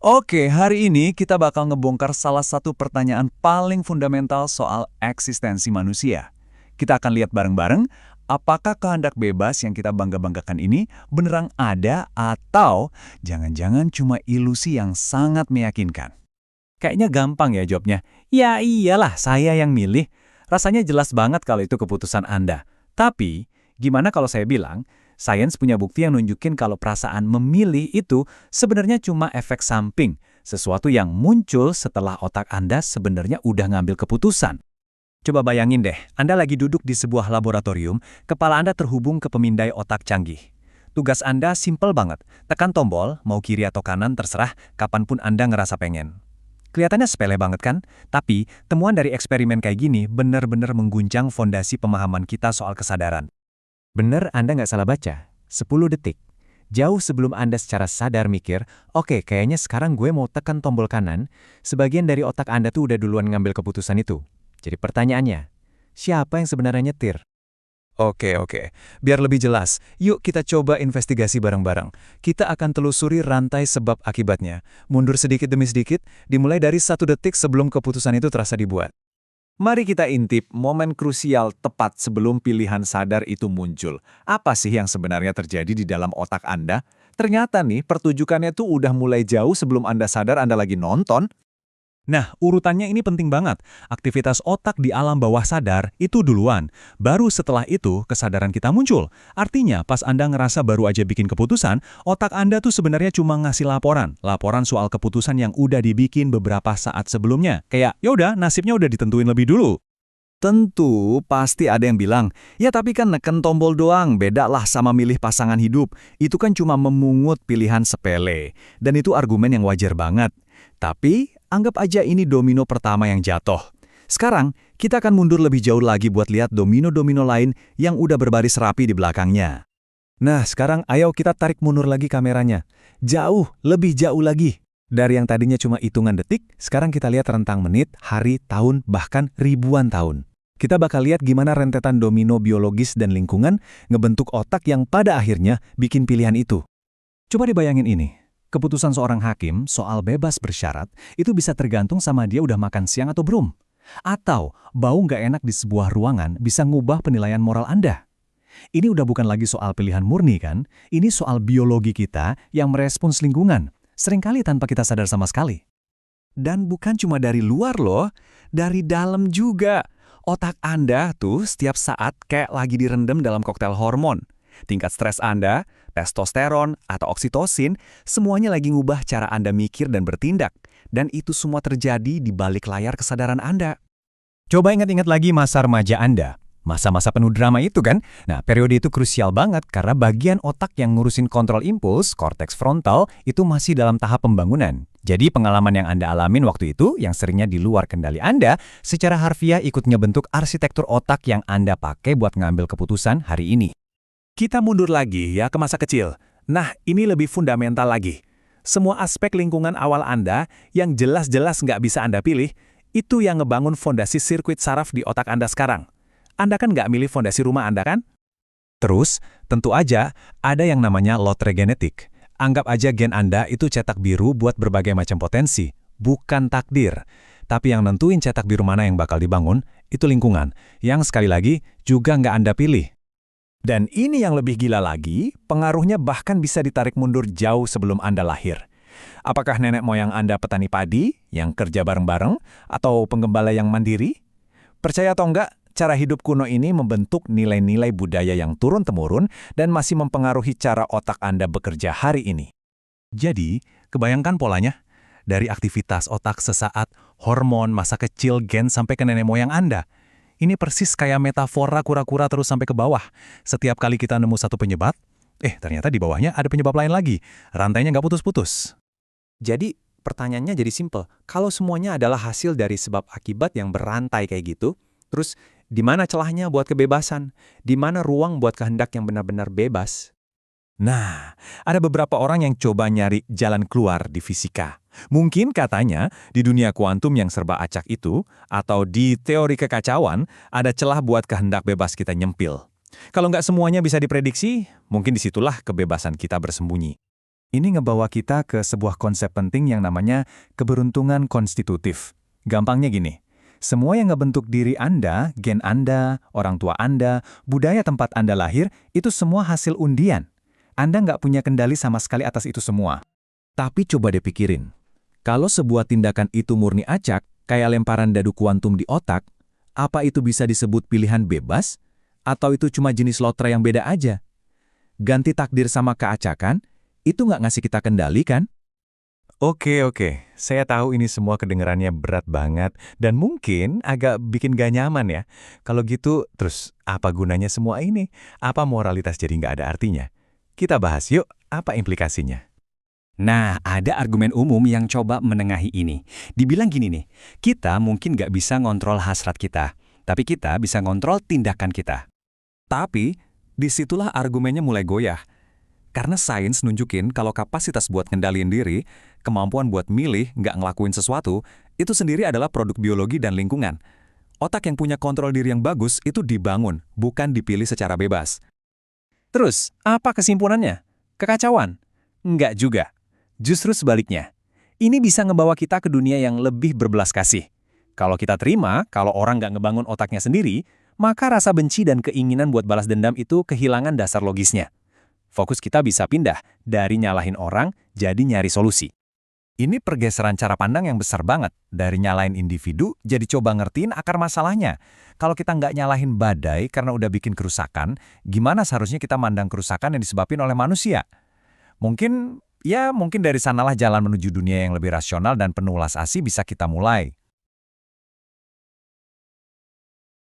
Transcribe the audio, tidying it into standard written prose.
Oke, hari ini kita bakal ngebongkar salah satu pertanyaan paling fundamental soal eksistensi manusia. Kita akan lihat bareng-bareng, apakah kehendak bebas yang kita bangga-banggakan ini beneran ada atau jangan-jangan cuma ilusi yang sangat meyakinkan. Kayaknya gampang ya jawabnya. Ya iyalah, saya yang milih. Rasanya jelas banget kalau itu keputusan Anda. Tapi, gimana kalau saya bilang, sains punya bukti yang nunjukin kalau perasaan memilih itu sebenarnya cuma efek samping, sesuatu yang muncul setelah otak Anda sebenarnya udah ngambil keputusan. Coba bayangin deh, Anda lagi duduk di sebuah laboratorium, kepala Anda terhubung ke pemindai otak canggih. Tugas Anda simpel banget, tekan tombol, mau kiri atau kanan terserah, kapanpun Anda ngerasa pengen. Kelihatannya sepele banget kan? Tapi, temuan dari eksperimen kayak gini benar-benar mengguncang fondasi pemahaman kita soal kesadaran. Bener Anda nggak salah baca, 10 detik. Jauh sebelum Anda secara sadar mikir, oke, kayaknya sekarang gue mau tekan tombol kanan, sebagian dari otak Anda tuh udah duluan ngambil keputusan itu. Jadi pertanyaannya, siapa yang sebenarnya nyetir? Oke. Biar lebih jelas, yuk kita coba investigasi bareng-bareng. Kita akan telusuri rantai sebab akibatnya. Mundur sedikit demi sedikit, dimulai dari 1 detik sebelum keputusan itu terasa dibuat. Mari kita intip momen krusial tepat sebelum pilihan sadar itu muncul. Apa sih yang sebenarnya terjadi di dalam otak Anda? Ternyata nih, pertunjukannya tuh udah mulai jauh sebelum Anda sadar Anda lagi nonton. Nah, urutannya ini penting banget. Aktivitas otak di alam bawah sadar itu duluan. Baru setelah itu, kesadaran kita muncul. Artinya, pas Anda ngerasa baru aja bikin keputusan, otak Anda tuh sebenarnya cuma ngasih laporan. Laporan soal keputusan yang udah dibikin beberapa saat sebelumnya. Kayak, yaudah, nasibnya udah ditentuin lebih dulu. Tentu, pasti ada yang bilang, ya tapi kan neken tombol doang, beda lah sama milih pasangan hidup. Itu kan cuma memungut pilihan sepele. Dan itu argumen yang wajar banget. Tapi, anggap aja ini domino pertama yang jatuh. Sekarang, kita akan mundur lebih jauh lagi buat lihat domino-domino lain yang udah berbaris rapi di belakangnya. Nah, sekarang ayo kita tarik mundur lagi kameranya. Jauh, lebih jauh lagi. Dari yang tadinya cuma hitungan detik, sekarang kita lihat rentang menit, hari, tahun, bahkan ribuan tahun. Kita bakal lihat gimana rentetan domino biologis dan lingkungan ngebentuk otak yang pada akhirnya bikin pilihan itu. Coba dibayangin ini. Keputusan seorang hakim soal bebas bersyarat itu bisa tergantung sama dia udah makan siang atau belum. Atau bau nggak enak di sebuah ruangan bisa ngubah penilaian moral Anda. Ini udah bukan lagi soal pilihan murni kan? Ini soal biologi kita yang merespons lingkungan. Seringkali tanpa kita sadar sama sekali. Dan bukan cuma dari luar loh, dari dalam juga. Otak Anda tuh setiap saat kayak lagi direndam dalam koktail hormon. Tingkat stres Anda, testosteron, atau oksitosin, semuanya lagi ngubah cara Anda mikir dan bertindak. Dan itu semua terjadi di balik layar kesadaran Anda. Coba ingat-ingat lagi masa remaja Anda. Masa-masa penuh drama itu kan? Nah, periode itu krusial banget karena bagian otak yang ngurusin kontrol impuls, korteks frontal, itu masih dalam tahap pembangunan. Jadi pengalaman yang Anda alamin waktu itu, yang seringnya di luar kendali Anda, secara harfiah ikut ngebentuk arsitektur otak yang Anda pakai buat ngambil keputusan hari ini. Kita mundur lagi ya ke masa kecil. Nah, ini lebih fundamental lagi. Semua aspek lingkungan awal Anda yang jelas-jelas nggak bisa Anda pilih, itu yang ngebangun fondasi sirkuit saraf di otak Anda sekarang. Anda kan nggak milih fondasi rumah Anda kan? Terus, tentu aja ada yang namanya lotre genetik. Anggap aja gen Anda itu cetak biru buat berbagai macam potensi, bukan takdir. Tapi yang nentuin cetak biru mana yang bakal dibangun, itu lingkungan, yang sekali lagi juga nggak Anda pilih. Dan ini yang lebih gila lagi, pengaruhnya bahkan bisa ditarik mundur jauh sebelum Anda lahir. Apakah nenek moyang Anda petani padi, yang kerja bareng-bareng, atau penggembala yang mandiri? Percaya atau enggak, cara hidup kuno ini membentuk nilai-nilai budaya yang turun-temurun dan masih mempengaruhi cara otak Anda bekerja hari ini. Jadi, kebayangkan polanya, dari aktivitas otak sesaat, hormon, masa kecil, gen sampai ke nenek moyang Anda. Ini persis kayak metafora kura-kura terus sampai ke bawah. Setiap kali kita nemu satu penyebab, ternyata di bawahnya ada penyebab lain lagi. Rantainya nggak putus-putus. Jadi, pertanyaannya jadi simpel. Kalau semuanya adalah hasil dari sebab akibat yang berantai kayak gitu, terus di mana celahnya buat kebebasan? Di mana ruang buat kehendak yang benar-benar bebas? Nah, ada beberapa orang yang coba nyari jalan keluar di fisika. Mungkin katanya di dunia kuantum yang serba acak itu, atau di teori kekacauan, ada celah buat kehendak bebas kita nyempil. Kalau nggak semuanya bisa diprediksi, mungkin disitulah kebebasan kita bersembunyi. Ini ngebawa kita ke sebuah konsep penting yang namanya keberuntungan konstitutif. Gampangnya gini, semua yang ngebentuk diri Anda, gen Anda, orang tua Anda, budaya tempat Anda lahir, itu semua hasil undian. Anda nggak punya kendali sama sekali atas itu semua. Tapi coba deh pikirin, kalau sebuah tindakan itu murni acak, kayak lemparan dadu kuantum di otak, apa itu bisa disebut pilihan bebas? Atau itu cuma jenis lotre yang beda aja? Ganti takdir sama keacakan, itu nggak ngasih kita kendali kan? Oke. Saya tahu ini semua kedengarannya berat banget dan mungkin agak bikin gak nyaman ya. Kalau gitu, terus apa gunanya semua ini? Apa moralitas jadi nggak ada artinya? Kita bahas yuk, apa implikasinya? Nah, ada argumen umum yang coba menengahi ini. Dibilang gini nih, kita mungkin nggak bisa ngontrol hasrat kita, tapi kita bisa ngontrol tindakan kita. Tapi, disitulah argumennya mulai goyah. Karena sains nunjukin kalau kapasitas buat ngendaliin diri, kemampuan buat milih nggak ngelakuin sesuatu, itu sendiri adalah produk biologi dan lingkungan. Otak yang punya kontrol diri yang bagus itu dibangun, bukan dipilih secara bebas. Terus, apa kesimpulannya? Kekacauan? Enggak juga. Justru sebaliknya. Ini bisa ngebawa kita ke dunia yang lebih berbelas kasih. Kalau kita terima, kalau orang nggak ngebangun otaknya sendiri, maka rasa benci dan keinginan buat balas dendam itu kehilangan dasar logisnya. Fokus kita bisa pindah dari nyalahin orang jadi nyari solusi. Ini pergeseran cara pandang yang besar banget. Dari nyalahin individu jadi coba ngertiin akar masalahnya. Kalau kita nggak nyalahin badai karena udah bikin kerusakan, gimana seharusnya kita mandang kerusakan yang disebabkan oleh manusia? Mungkin dari sanalah jalan menuju dunia yang lebih rasional dan penuh ulas asih bisa kita mulai.